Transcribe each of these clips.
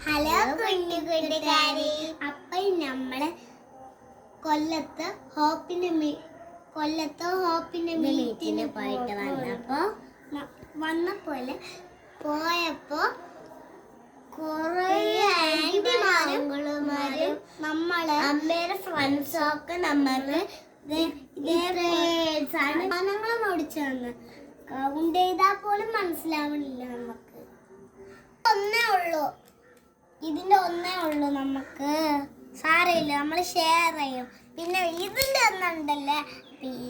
Hello കുഞ്ഞു കൂട്ടുകാരെ, അപ്പോൾ നമ്മള് കൊല്ലത്ത് ഹോപ്പിന്റെ മീറ്റിന് പോയിട്ട് പോയപ്പോ കുറേ ആന്റിമാരും നമ്മളെ അമ്മയുടെ ഫ്രണ്ട്സും ഒക്കെ നമ്മൾക്ക് സാധനങ്ങൾ മേടിച്ചു തന്നു. കൗണ്ട് ചെയ്താൽ പോലും മനസ്സിലാവണില്ല. നമുക്ക് ഇതിന്റെ ഒന്നേ ഉള്ളൂ. നമുക്ക് സാരമില്ല, നമ്മൾ ഷെയർ ചെയ്യും. പിന്നെ ഇതിന്റെ ഒന്നുണ്ടല്ലേ,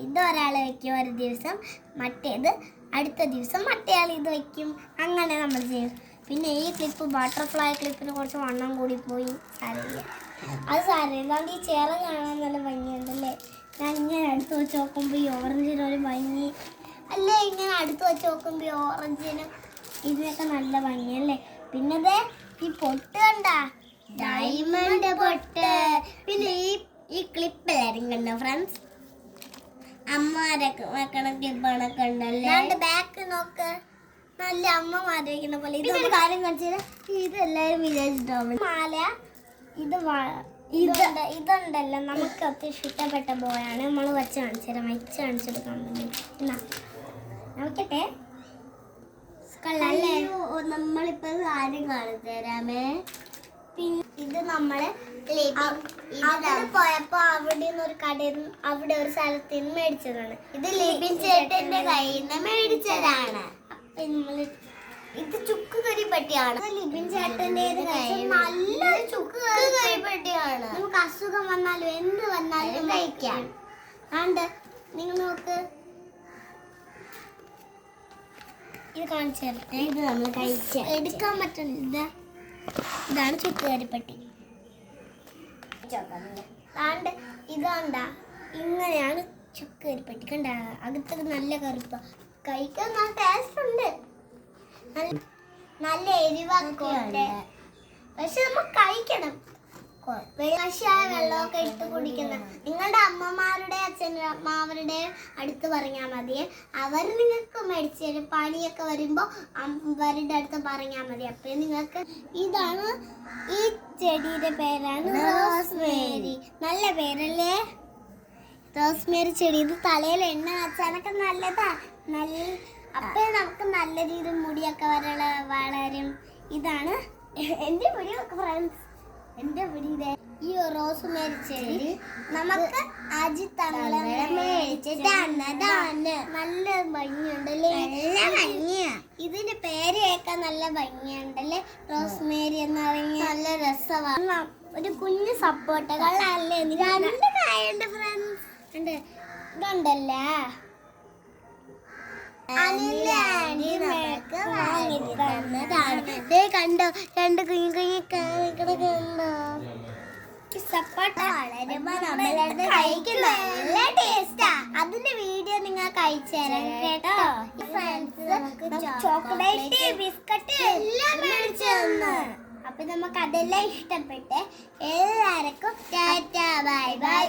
ഇതൊരാൾ വെക്കും ഒരു ദിവസം, മറ്റേത് അടുത്ത ദിവസം മറ്റേ ആൾ ഇത് വെക്കും. അങ്ങനെ നമ്മൾ ചെയ്യും. പിന്നെ ഈ ക്ലിപ്പ് ബട്ടർഫ്ലൈ ക്ലിപ്പിന് കുറച്ച് വണ്ണം കൂടി പോയി. സാരമില്ല, അത് സാരമില്ല. അതുകൊണ്ട് ഈ ചേറ കാണാൻ നല്ല ഭംഗിയുണ്ടല്ലേ. ഞാൻ ഇങ്ങനെ അടുത്ത് വെച്ച് നോക്കുമ്പോൾ ഈ ഓറഞ്ചിന് ഒരു ഭംഗി അല്ലേ, ഇങ്ങനെ അടുത്ത് വെച്ച് നോക്കുമ്പോൾ ഈ ഓറഞ്ചിന് ഇതിനൊക്കെ നല്ല ഭംഗിയല്ലേ. പിന്നെ ഈ പൊട്ട് കണ്ട, ഡയമണ്ട് പൊട്ട്. പിന്നെ ഈ ക്ലിപ്പ് എല്ലാവരും കണ്ടോ ഫ്രണ്ട്സ്? അമ്മമാരൊക്കെ വെക്കണ ക്ലിപ്പുകളൊക്കെ ഉണ്ടല്ലേ. ബാക്ക് നോക്ക്, നല്ല അമ്മമാര് വെക്കുന്ന പോലെ. ഇതൊരു കാര്യം കാണിച്ചത്, ഇതെല്ലാവരും വിചാരിച്ചിട്ടാവും മാല. ഇതുണ്ടല്ലോ, നമുക്ക് ഒത്തിരി ഇഷ്ടപ്പെട്ട ബോയാണ്. നമ്മൾ വെച്ച് കാണിച്ചെടുക്കാൻ വേണ്ടി നോക്കട്ടെ. നമ്മളിപ്പോ ആരും കാണിച്ചു തരാമേ. പിന്നെ ഇത് നമ്മള് അവിടെ പോയപ്പോ അവിടെ നിന്ന് ഒരു കടയിൽ നിന്ന്, അവിടെ ഒരു സ്ഥലത്ത് നിന്ന് മേടിച്ചതാണ്. ഇത് ലിബിൻ ചേട്ടന്റെ കയ്യിൽ നിന്ന് മേടിച്ചതാണ്. അപ്പൊ നമ്മള് ഇത് ചുക്ക് കരിപ്പട്ടിയാണ്. ലിബിൻ ചേട്ടന്റെ നല്ലൊരു ചുക്ക് കരിപ്പട്ടിയാണ്. നമുക്ക് അസുഖം വന്നാലും എന്ത് വന്നാലും കഴിക്കാം. ആണ്ട് നിങ്ങൾ നോക്ക്, ഇത് കാണിച്ചു തരട്ടെ. ഇത് നമ്മൾ എടുക്കാൻ പറ്റുന്നില്ല. ഇതാണ് ചുക്ക് കരിപ്പട്ടി. ഇതാണ്ട, ഇങ്ങനെയാണ് ചുക്ക് കരിപ്പട്ടി. കണ്ട, അകത്തൊക്കെ നല്ല കറുപ്പ. കഴിക്കാൻ നല്ല ടേസ്റ്റ് ഉണ്ട്, നല്ല എരിവൊക്കെ. പക്ഷെ നമ്മൾ കഴിക്കണം. വെള്ളമൊക്കെ ഇട്ട് കുടിക്കുന്ന നിങ്ങളുടെ അമ്മമാരുടെ അച്ഛനമ്മമാരുടെ അടുത്ത് പറഞ്ഞാൽ മതിയെ. അവർ നിങ്ങൾക്ക് മേടിച്ചു തരും. പണിയൊക്കെ വരുമ്പോൾ അവരുടെ അടുത്ത് പറഞ്ഞാൽ മതി. അപ്പൊ നിങ്ങൾക്ക് ഇതാണ്, ഈ ചെടിയുടെ പേരാണ് റോസ്മേരി. നല്ല പേരല്ലേ റോസ്മേരി ചെടി. ഇത് തലയിൽ എണ്ണ വെച്ചാലൊക്കെ നല്ലതാ. അപ്പൊ നമുക്ക് നല്ല രീതിയിൽ മുടിയൊക്കെ വളരും. ഇതാണ് എന്റെ മുടിയൊക്കെ ഫ്രണ്ട്സ്. എന്റെ വീടിന്റെ ഈ റോസ്മേരി ചെടി നമുക്ക് അജിത്തങ്ങളെ മേടിച്ച് തന്നതാണ്. നല്ല ഭംഗിയുണ്ടല്ലേ, നല്ല ഭംഗിയാ. ഇതിന്റെ പേര് കേൾക്കാൻ നല്ല ഭംഗിയുണ്ടല്ലേ. റോസ്മേരി എന്ന് പറഞ്ഞ നല്ല രസമാണ്. ഒരു കുഞ്ഞു സപ്പോർട്ടകളല്ലേ. രണ്ട് കായുണ്ട് ഫ്രണ്ട്സ്. ഇതുണ്ടല്ലേ, കണ്ടോ രണ്ട് കുഞ്ഞു കുഞ്ഞു കണ്ടോ. സപ്പോട്ട വളരുമ്പോ നമ്മളത് കഴിക്കുന്ന നല്ല ടേസ്റ്റാ. അതിന്റെ വീഡിയോ നിങ്ങൾ കഴിച്ചു തരാം കേട്ടോ. ചോക്ലേറ്റ് ബിസ്ക്കറ്റ് എല്ലാം മേടിച്ചു തന്നു. അപ്പൊ നമുക്ക് അതെല്ലാം ഇഷ്ടപ്പെട്ട് എല്ലാവർക്കും ടാറ്റാ ബൈ ബൈ.